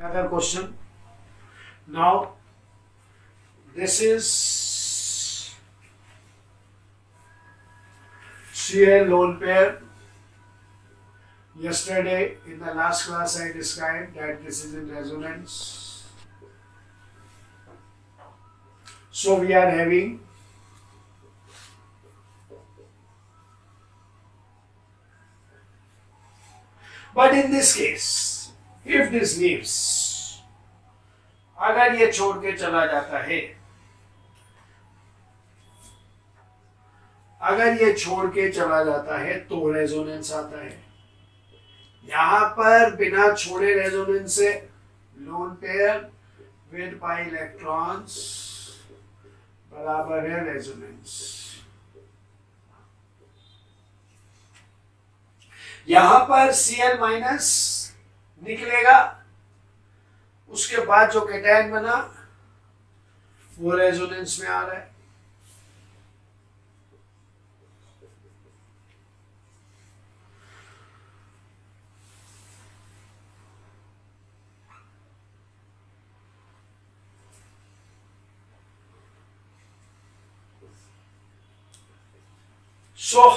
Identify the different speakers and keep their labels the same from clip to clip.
Speaker 1: Another question. Now, this is Cl lone pair. Yesterday in the last class I described that this is in resonance. So we are having but in this case if this leaves, अगर ये छोड़ के चला जाता है, अगर ये छोड़ के चला जाता है तो रेजोनेंस आता है। यहां पर बिना छोड़े रेजोनेंस से lone pair with pi electrons बराबर है रेजोनेंस। यहां पर Cl माइनस निकलेगा, उसके बाद जो कैटायन बना वो रेजोनेंस में आ रहा है।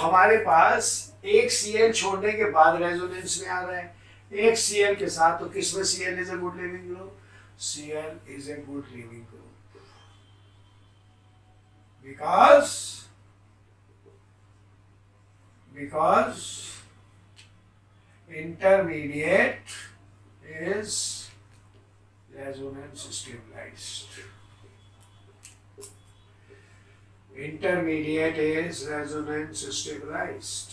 Speaker 1: हमारे पास एक Cl छोड़ने के बाद रेजोनेंस में आ रहा है, एक Cl के साथ, तो किसमें Cl is a good leaving group? Cl is a good leaving group because intermediate is resonance stabilized. Intermediate is resonance stabilized.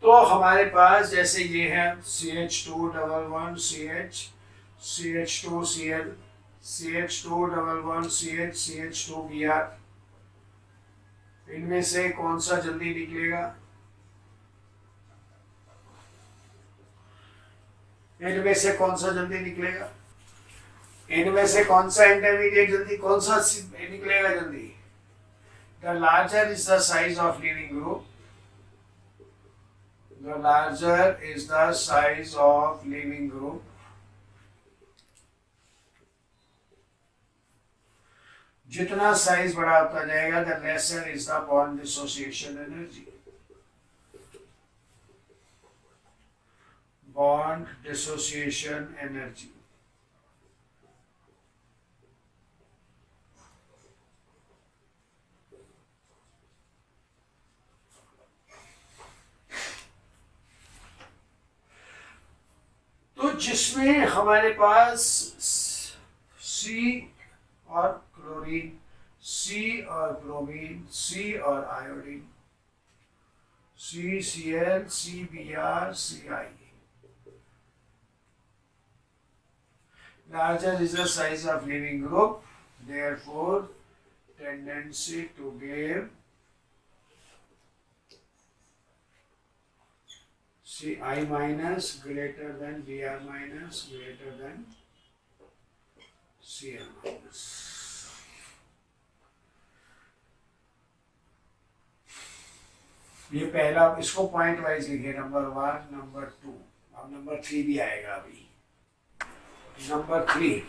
Speaker 1: तो हमारे पास जैसे ये है CH211 CH, CH2 Cl, CH211 CH, CH2 Br, इनमें से कौन सा जल्दी निकलेगा? इनमें से कौन सा जल्दी निकलेगा? इनमें से कौन सा इंटरमीडिएट जल्दी, कौन सा निकलेगा जल्दी? The larger is the size of leaving group. The larger is the size of leaving group. जितना साइज बड़ा होता जाएगा, the lesser is the bond dissociation energy. Bond dissociation energy. तो जिसमें हमारे पास C और क्लोरीन, C और ब्रोमीन, C और iodine, CCl, CBr, CI. Larger is the size of leaving group, therefore tendency to give Ci minus greater than Br minus greater than Cl minus. ये पहला, इसको point wise लिखे, number 1, number 2, अब number 3 भी आएगा अभी। Number 3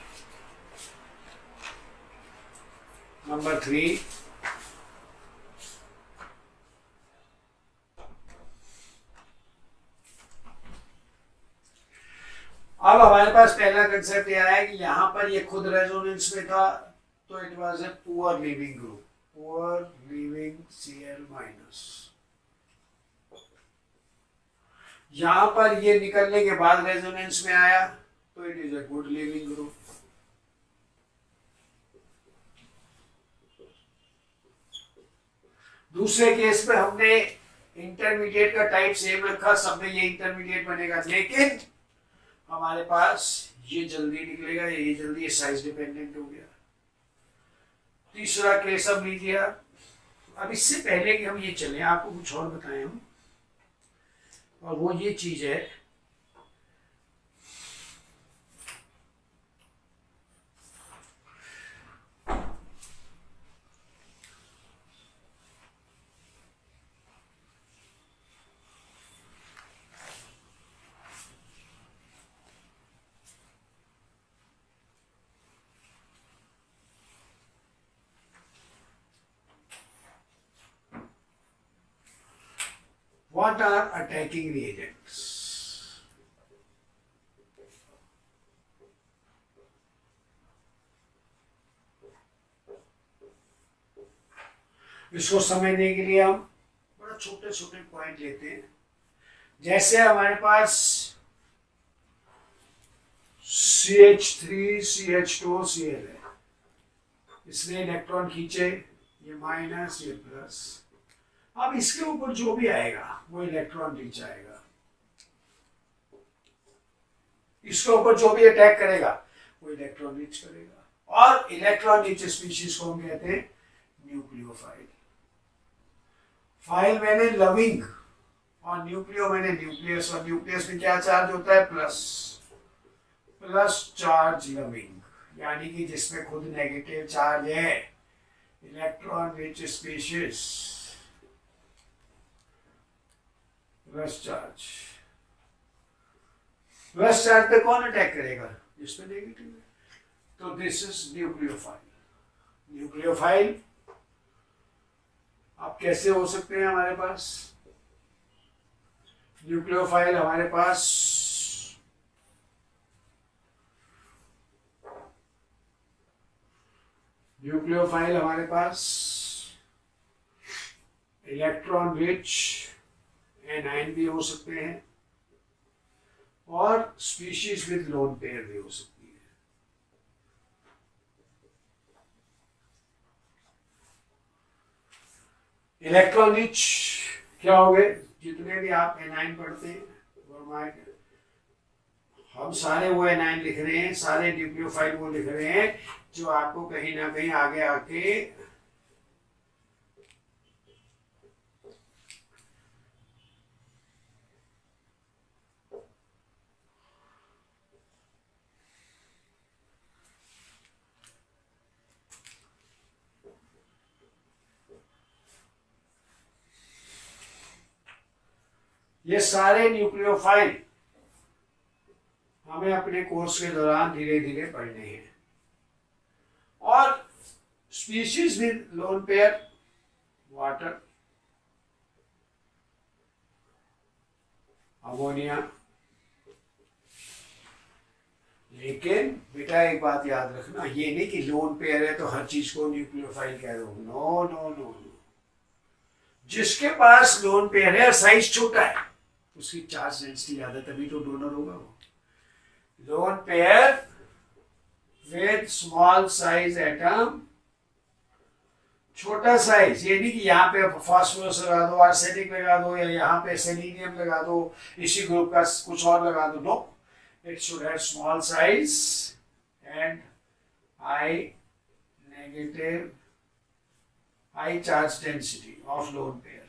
Speaker 1: अब हमारे पास पहला कंसेप्ट यह है कि यहां पर ये खुद रेजोनेंस में था, तो it was a poor leaving group, poor leaving Cl minus. यहां पर ये निकलने के बाद रेजोनेंस में आया तो it is a good leaving group. दूसरे केस में हमने इंटरमीडिएट का टाइप सेम रखा, सब में ये इंटरमीडिएट बनेगा, लेकिन हमारे पास ये जल्दी निकलेगा, ये जल्दी, ये साइज डिपेंडेंट हो गया। तीसरा केस अब लीजिए आप। अब इससे पहले कि हम ये चले, आपको कुछ और बताएं हम, और वो ये चीज है what are attacking reagents? इसको समझने के लिए हम बड़ा छोटे छोटे पॉइंट लेते हैं। जैसे हमारे पास CH3 CH2 Cl है, इसने इलेक्ट्रॉन खींचे, ये माइनस ये प्लस। अब इसके ऊपर जो भी आएगा वो इलेक्ट्रॉन रीच आएगा, इसके ऊपर जो भी अटैक करेगा वो इलेक्ट्रॉन रीच करेगा। और इलेक्ट्रॉन रीच स्पीशीज को हम कहते हैं न्यूक्लियोफाइल। फाइल मैंने लविंग और न्यूक्लियो मैंने न्यूक्लियस, और न्यूक्लियस में क्या चार्ज होता है? प्लस चार्ज लविंग, यानी कि जिसमें खुद नेगेटिव चार्ज है, electron rich species plus charge. Plus charge पे कौन अटैक करेगा? जिसमें नेगेटिव है। तो दिस इज न्यूक्लियोफाइल। न्यूक्लियोफाइल अब कैसे हो सकते हैं हमारे पास? न्यूक्लियोफाइल हमारे पास इलेक्ट्रॉन रिच एनाइन भी हो सकते हैं और स्पीशीज विद लोन पेयर भी हो सकती है। इलेक्ट्रॉन रिच क्या हो गए? जितने भी आप एनाइन पढ़ते हैं, हम सारे वो एनाइन लिख रहे हैं, सारे न्यूक्लियोफाइल वो लिख रहे हैं जो आपको कहीं ना कहीं आगे आके ये सारे न्यूक्लियोफाइल हमें अपने कोर्स के दौरान धीरे धीरे पढ़ने हैं। और species with lone pair water, ammonia. लेकिन बेटा एक बात याद रखना, ये नहीं कि लोन पेयर है तो हर चीज को न्यूक्लियोफाइल कह दो। नो नो नो नो, जिसके पास लोन पेयर है और साइज छोटा है उसकी चार्ज डेंसिटी ज्यादा, तभी तो डोनर होगा वो। Lone pair with small size atom, छोटा साइज, ये नहीं कि यहाँ पे फास्फोरस लगा दो, आर्सेनिक लगा दो, या यहाँ पे सेलेनियम लगा दो, इसी ग्रुप का कुछ और लगा दो। No, it should have small size and high charge density of lone pair.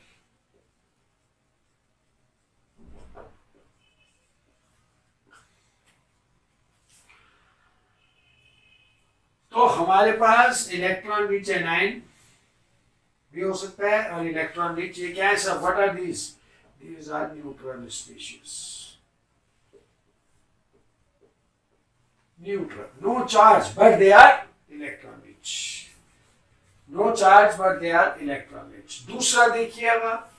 Speaker 1: तो हमारे पास इलेक्ट्रॉन रिच एनाइन भी हो सकता है और इलेक्ट्रॉन रिच, ये क्या है सब? What are these? These are neutral species. Neutral, no charge but they are electron rich. No charge but they are electron rich. दूसरा देखिए, अब आप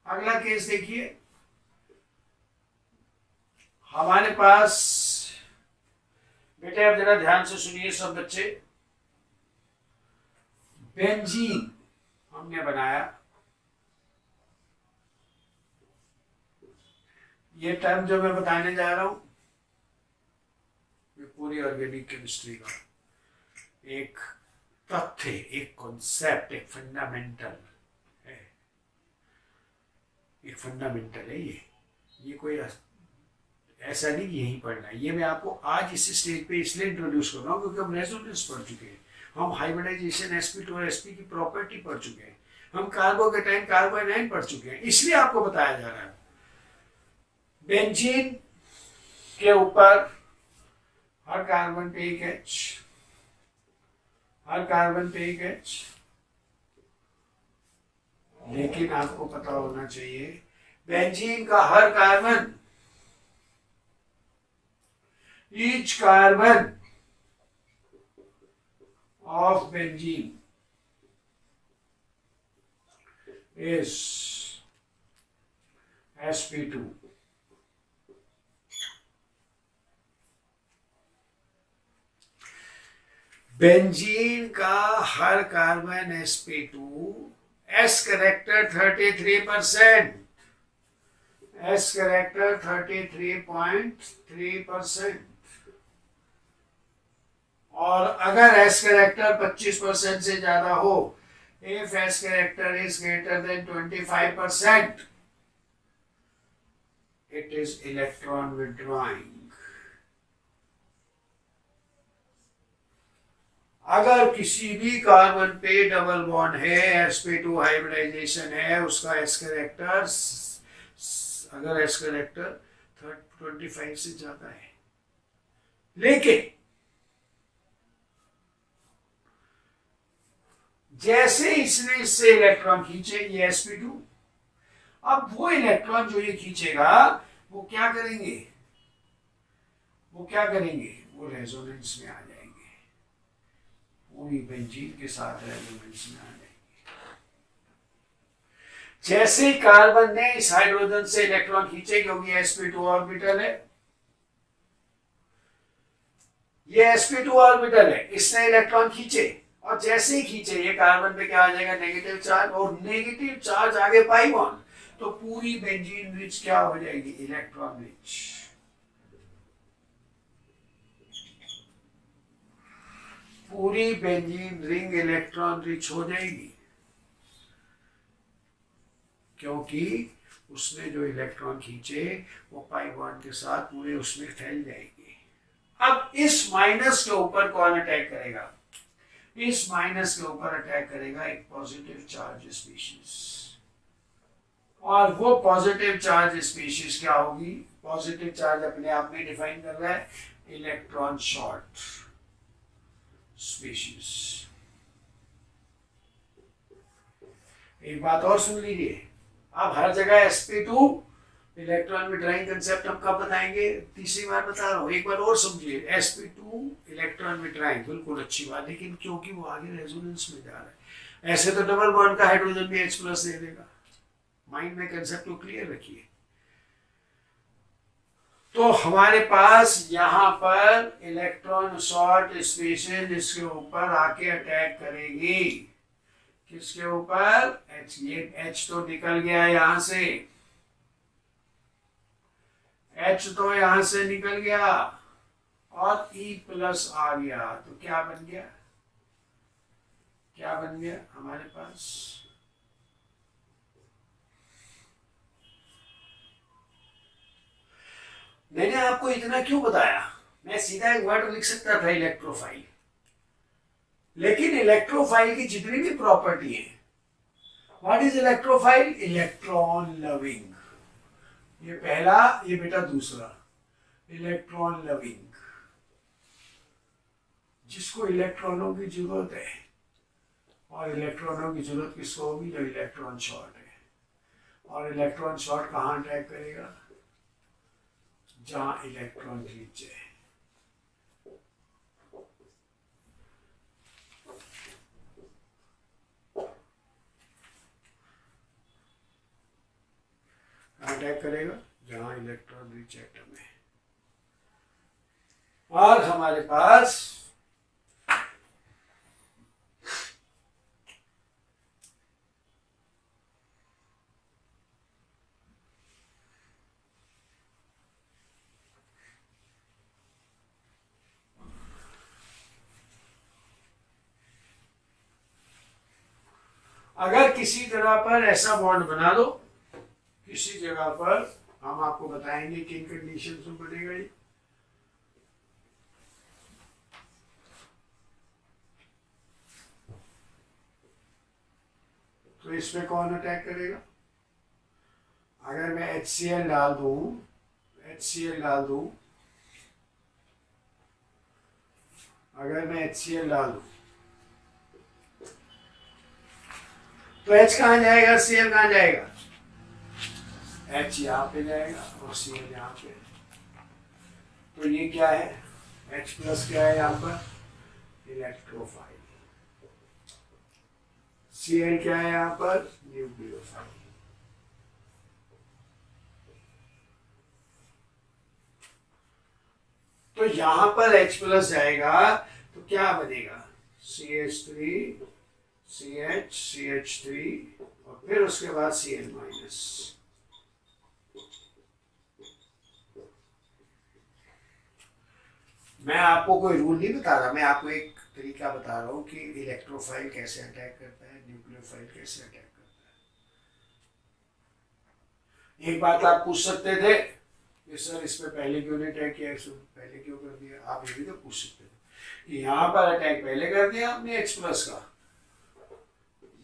Speaker 1: अगला केस देखिए। हमारे पास बेटे, अब जरा ध्यान से सुनिए सब बच्चे। बेंजीन हमने बनाया, ये टर्म जो मैं बताने जा रहा हूं ये पूरी ऑर्गेनिक केमिस्ट्री का एक तथ्य, एक कॉन्सेप्ट, एक फंडामेंटल है। एक फंडामेंटल है ये कोई ऐसा नहीं कि यही पढ़ना है। ये मैं आपको आज इस स्टेज पे इसलिए इंट्रोड्यूस कर रहा हूँ क्योंकि हम रेजोनेंस पढ़ चुके हैं, हम हाइब्रिडाइजेशन sp2 और sp की प्रॉपर्टी पढ़ चुके हैं, हम कार्बोकेटाइन कार्बोनाइन पढ़ चुके हैं, इसलिए आपको बताया जा रहा है। बेंजीन के ऊपर हर कार्बन पे एक H, हर कार्बन पे एक H। लेकिन आपको पता होना चाहिए बेंजीन का हर carbon, each carbon of benzene is sp2। Benzene का हर carbon sp2, s character 33%, s character 33.3%। और अगर s करेक्टर 25% से ज्यादा हो, if s character is greater than 25%, it is electron withdrawing। अगर किसी भी कार्बन पे डबल बॉन्ड है, sp2 हाइब्रिडाइजेशन है, उसका s करेक्टर, अगर s करेक्टर 25 से ज्यादा है, लेकिन जैसे इसने इससे इलेक्ट्रॉन खींचे, ये sp2, अब वो इलेक्ट्रॉन जो ये खींचेगा वो क्या करेंगे, वो रेजोनेंस में आ जाएंगे, पूरी बेंजीन के साथ रेजोनेंस में आ जाएंगे। जैसे ही कार्बन ने इस हाइड्रोजन से इलेक्ट्रॉन खींचे, क्योंकि sp2 ऑर्बिटल है, ये sp2 ऑर्बिटल है, इसने इलेक्ट्रॉन खींचे, और जैसे ही खींचे ये कार्बन पे क्या आ जाएगा, नेगेटिव चार्ज, और नेगेटिव चार्ज आगे पाई बॉन्ड, तो पूरी बेंजीन रिच क्या हो जाएगी, इलेक्ट्रॉन रिच। पूरी बेंजीन रिंग इलेक्ट्रॉन रिच हो जाएगी, क्योंकि उसने जो इलेक्ट्रॉन खींचे वो पाई बॉन्ड के साथ पूरे उसमें फैल जाएगी। अब इस माइनस के ऊपर कौन अटैक करेगा, इस माइनस के ऊपर अटैक करेगा एक पॉजिटिव चार्ज स्पीशीज, और वो पॉजिटिव चार्ज स्पीशीज क्या होगी, पॉजिटिव चार्ज अपने आप में डिफाइन कर रहा है इलेक्ट्रॉन शॉर्ट स्पीशीज। एक बात और सुन लीजिए, अब हर जगह sp2 इलेक्ट्रॉन विड्रॉइंग कंसेप्ट हम कब बताएंगे, तीसरी बार बता रहा हूं, एक बार और समझिए, sp2 इलेक्ट्रॉन विड्रॉइंग बिल्कुल अच्छी बात, लेकिन क्योंकि वो आगे रेजोनेंस में जा रहा है, ऐसे तो डबल बॉन्ड का हाइड्रोजन भी H+ दे देगा। माइंड में कंसेप्ट को क्लियर रखिए। तो हमारे पास यहाँ पर इलेक्ट्रॉन शॉर्ट स्पीशीज इसके ऊपर आके अटैक करेगी, किसके ऊपर, H। ये H तो निकल गया यहाँ से, H तो यहां से निकल गया, और E+ आ गया, तो क्या बन गया, हमारे पास मैंने आपको इतना क्यों बताया, मैं सीधा एक वर्ड लिख सकता था इलेक्ट्रोफाइल, लेकिन इलेक्ट्रोफाइल की जितनी भी प्रॉपर्टी है, what is electrophile, electron loving, ये पहला, ये बेटा दूसरा, इलेक्ट्रॉन लविंग, जिसको इलेक्ट्रॉनों की जरूरत है, और इलेक्ट्रॉनों की जरूरत किसको होगी, जो इलेक्ट्रॉन शॉर्ट है, और इलेक्ट्रॉन शॉर्ट कहाँ अटैक करेगा, जहां इलेक्ट्रॉन रिच है। अटैक करेगा जहां इलेक्ट्रॉन रिच एटम है। और हमारे पास अगर किसी जगह पर ऐसा बॉन्ड बना दो, किसी जगह पर, हम आपको बताएंगे किन कंडीशंस में बनेगा ये। तो इसमें कौन अटैक करेगा, अगर मैं HCl डाल दूं, अगर मैं HCl डाल दूं, तो H कहां जाएगा, Cl कहां जाएगा, H यहाँ पे जाएगा और Cl यहाँ पे। तो ये क्या है, H+ क्या है यहाँ पर, इलेक्ट्रोफाइल, Cl क्या है यहाँ पर, न्यूक्लियोफाइल। यहां पर H प्लस जाएगा तो क्या बनेगा, CH3 CH3 और फिर उसके बाद Cl माइनस। मैं आपको कोई रूल नहीं बता रहा, मैं आपको एक तरीका बता रहा हूँ कि इलेक्ट्रोफाइल कैसे अटैक करता है, न्यूक्लियोफाइल कैसे अटैक करता है। एक बात आप पूछ सकते थे कि सर इसमें पहले क्यों नहीं अटैक किया, इसमें पहले क्यों कर दिया, आप ये भी तो पूछ सकते थे कि यहाँ पर अटैक पहले कर दिया आपने H प्लस का,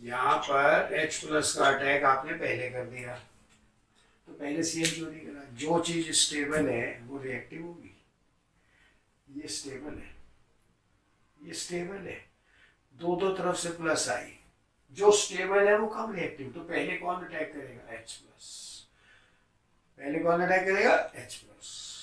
Speaker 1: यहाँ पर H प्लस का अटैक आपने पहले कर दिया, तो पहले Cl क्यों नहीं करा। जो चीज स्टेबल है वो रिएक्टिव होगी, ये स्टेबल है, ये स्टेबल है, दो तरफ से प्लस आई, जो स्टेबल है वो कम रिएक्टिव, तो पहले कौन अटैक करेगा, H प्लस, पहले कौन अटैक करेगा, H प्लस।